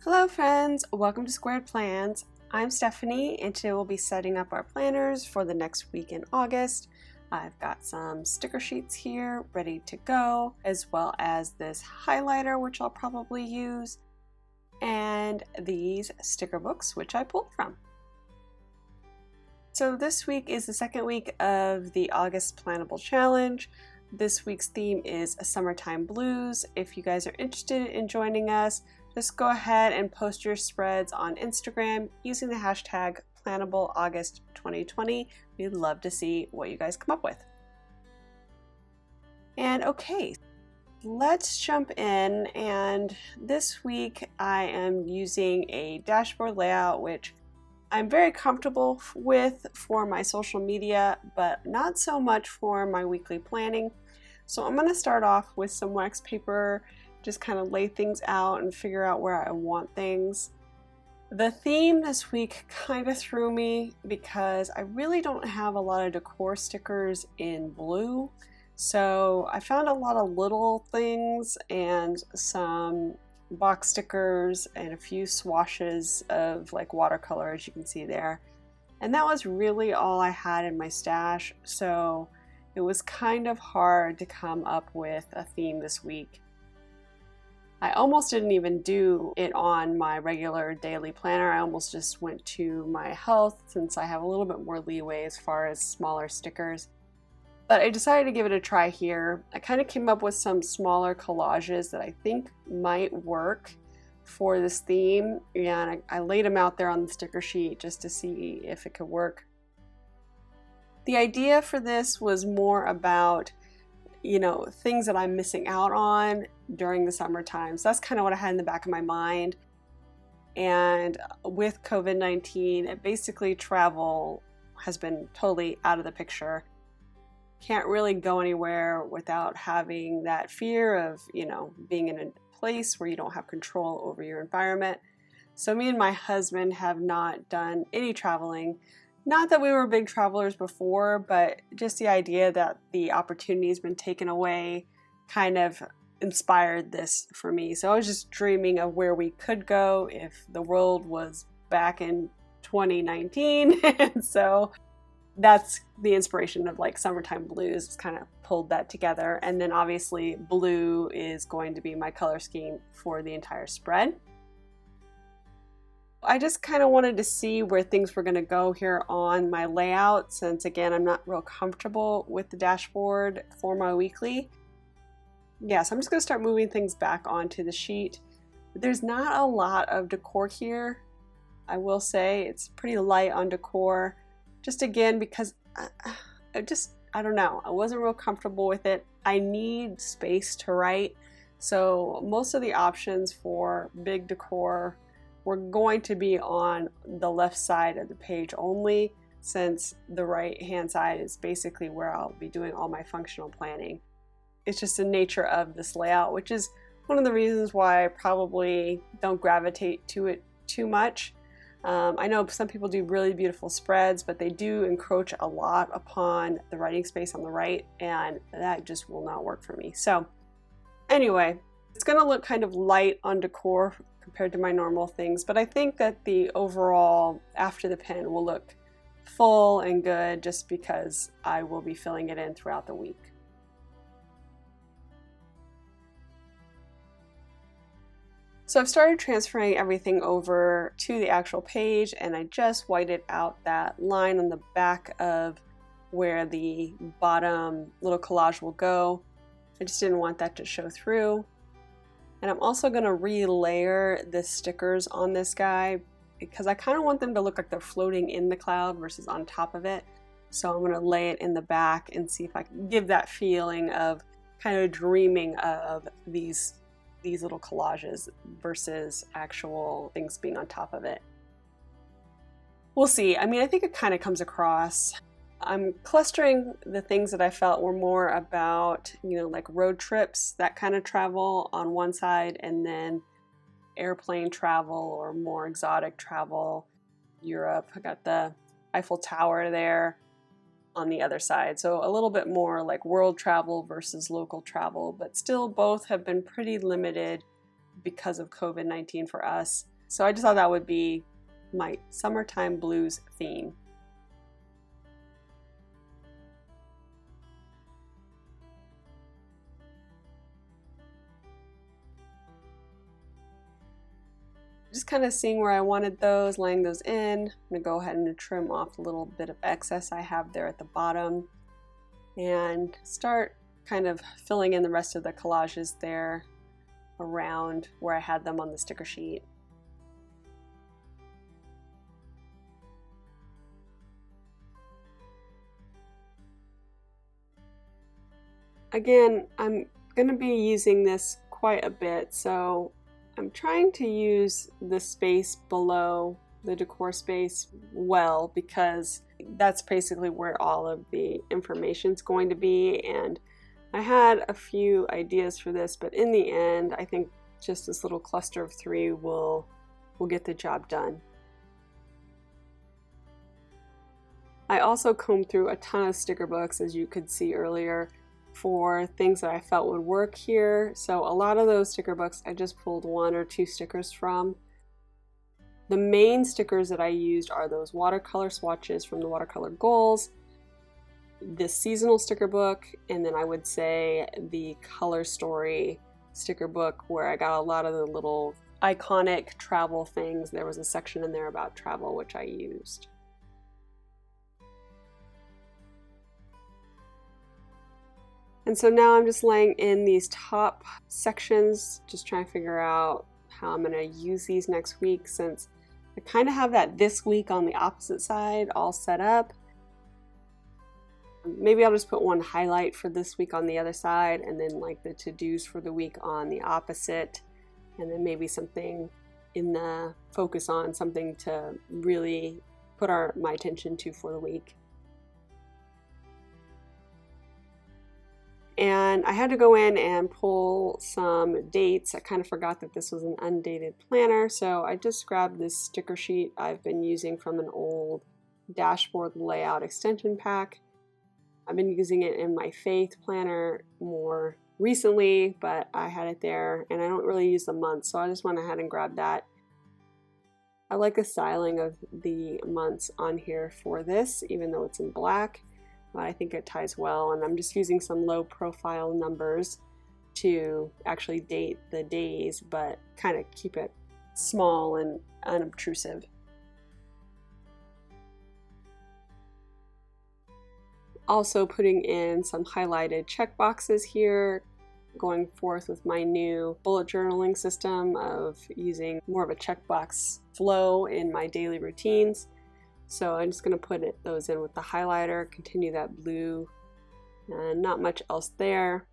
Hello friends, welcome to Squared Plans. I'm Stephanie and today we'll be setting up our planners for the next week in August. I've got some sticker sheets here ready to go, as well as this highlighter which I'll probably use, and these sticker books which I pulled from. So this week is the second week of the August Planable Challenge. This week's theme is Summertime Blues. If you guys are interested in joining us, just go ahead and post your spreads on Instagram using the hashtag PlanableAugust2020. We'd love to see what you guys come up with. And okay, let's jump in. And this week I am using a dashboard layout which I'm very comfortable with for my social media, but not so much for my weekly planning. So I'm going to start off with some wax paper, just kind of lay things out and figure out where I want things. The theme this week kind of threw me because I really don't have a lot of decor stickers in blue. So I found a lot of little things and some box stickers and a few swashes of like watercolor, as you can see there. And that was really all I had in my stash. So it was kind of hard to come up with a theme this week. I almost didn't even do it on my regular daily planner. I almost just went to my health since I have a little bit more leeway as far as smaller stickers. But I decided to give it a try here. I kind of came up with some smaller collages that I think might work for this theme, and I laid them out there on the sticker sheet just to see if it could work. The idea for this was more about, things that I'm missing out on during the summertime. So that's kind of what I had in the back of my mind. And with COVID-19, basically travel has been totally out of the picture. Can't really go anywhere without having that fear of, being in a place where you don't have control over your environment. So me and my husband have not done any traveling. Not that we were big travelers before, but just the idea that the opportunity has been taken away kind of inspired this for me. So I was just dreaming of where we could go if the world was back in 2019. And so that's the inspiration of like Summertime Blues. It's kind of pulled that together. And then obviously blue is going to be my color scheme for the entire spread. I just kind of wanted to see where things were going to go here on my layout, since again I'm not real comfortable with the dashboard for my weekly. Yeah, so I'm just going to start moving things back onto the sheet. There's not a lot of decor here. I will say it's pretty light on decor, just again because I don't know, I wasn't real comfortable with it. I need space to write, so most of the options for big decor we're going to be on the left side of the page only, since the right hand side is basically where I'll be doing all my functional planning. It's just the nature of this layout, which is one of the reasons why I probably don't gravitate to it too much. I know some people do really beautiful spreads, but they do encroach a lot upon the writing space on the right, and that just will not work for me. So anyway, it's going to look kind of light on decor compared to my normal things, but I think that the overall after the pen will look full and good just because I will be filling it in throughout the week. So I've started transferring everything over to the actual page, and I just whited out that line on the back of where the bottom little collage will go. I just didn't want that to show through. And I'm also going to relayer the stickers on this guy because I kind of want them to look like they're floating in the cloud versus on top of it. So I'm going to lay it in the back and see if I can give that feeling of kind of dreaming of these little collages versus actual things being on top of it. We'll see. I mean, I think it kind of comes across. I'm clustering the things that I felt were more about, like road trips, that kind of travel on one side, and then airplane travel or more exotic travel, Europe. I got the Eiffel Tower there on the other side. So a little bit more like world travel versus local travel, but still both have been pretty limited because of COVID-19 for us. So I just thought that would be my summertime blues theme. Just kind of seeing where I wanted those, laying those in. I'm gonna go ahead and trim off a little bit of excess I have there at the bottom and start kind of filling in the rest of the collages there around where I had them on the sticker sheet. Again, I'm going to be using this quite a bit, so I'm trying to use the space below the decor space well, because that's basically where all of the information is going to be. And I had a few ideas for this, but in the end, I think just this little cluster of 3 will get the job done. I also combed through a ton of sticker books, as you could see earlier, for things that I felt would work here. So a lot of those sticker books I just pulled 1 or 2 stickers from. The main stickers that I used are those watercolor swatches from the Watercolor Goals, this seasonal sticker book, and then I would say the Color Story sticker book, where I got a lot of the little iconic travel things. There was a section in there about travel, which I used. And so now I'm just laying in these top sections, just trying to figure out how I'm going to use these next week, since I kind of have that this week on the opposite side all set up. Maybe I'll just put one highlight for this week on the other side, and then like the to-dos for the week on the opposite, and then maybe something in the focus on, something to really put my attention to for the week. And I had to go in and pull some dates. I kind of forgot that this was an undated planner, so I just grabbed this sticker sheet I've been using from an old dashboard layout extension pack. I've been using it in my Faith planner more recently, but I had it there and I don't really use the months, so I just went ahead and grabbed that. I like the styling of the months on here for this, even though it's in black. I think it ties well, and I'm just using some low profile numbers to actually date the days, but kind of keep it small and unobtrusive. Also putting in some highlighted check boxes here, going forth with my new bullet journaling system of using more of a checkbox flow in my daily routines. So I'm just going to put those in with the highlighter, continue that blue, and not much else there.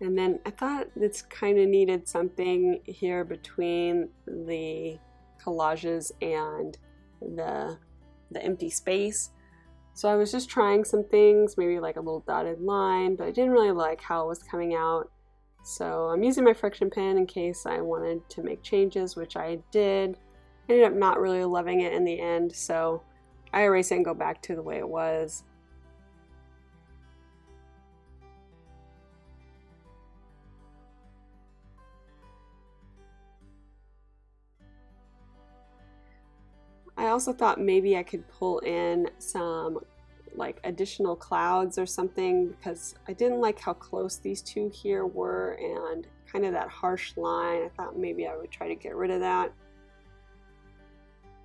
And then I thought this kind of needed something here between the collages and the empty space. So I was just trying some things, maybe like a little dotted line, but I didn't really like how it was coming out. So I'm using my friction pen in case I wanted to make changes, which I did. I ended up not really loving it in the end, so I erase it and go back to the way it was. I also thought maybe I could pull in some like additional clouds or something, because I didn't like how close these two here were and kind of that harsh line. I thought maybe I would try to get rid of that.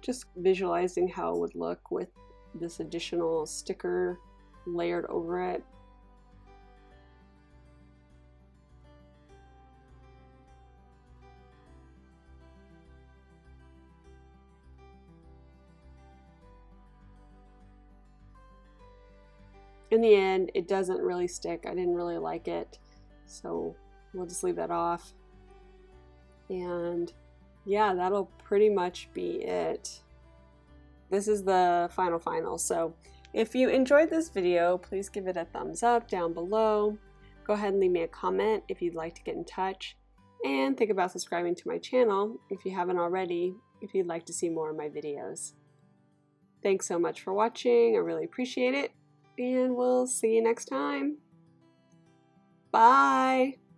Just visualizing how it would look with this additional sticker layered over it. In the end, it doesn't really stick. I didn't really like it, so we'll just leave that off. And yeah, that'll pretty much be it. This is the final. So if you enjoyed this video, please give it a thumbs up down below. Go ahead and leave me a comment if you'd like to get in touch, and think about subscribing to my channel if you haven't already, if you'd like to see more of my videos. Thanks so much for watching. I really appreciate it, and we'll see you next time. Bye!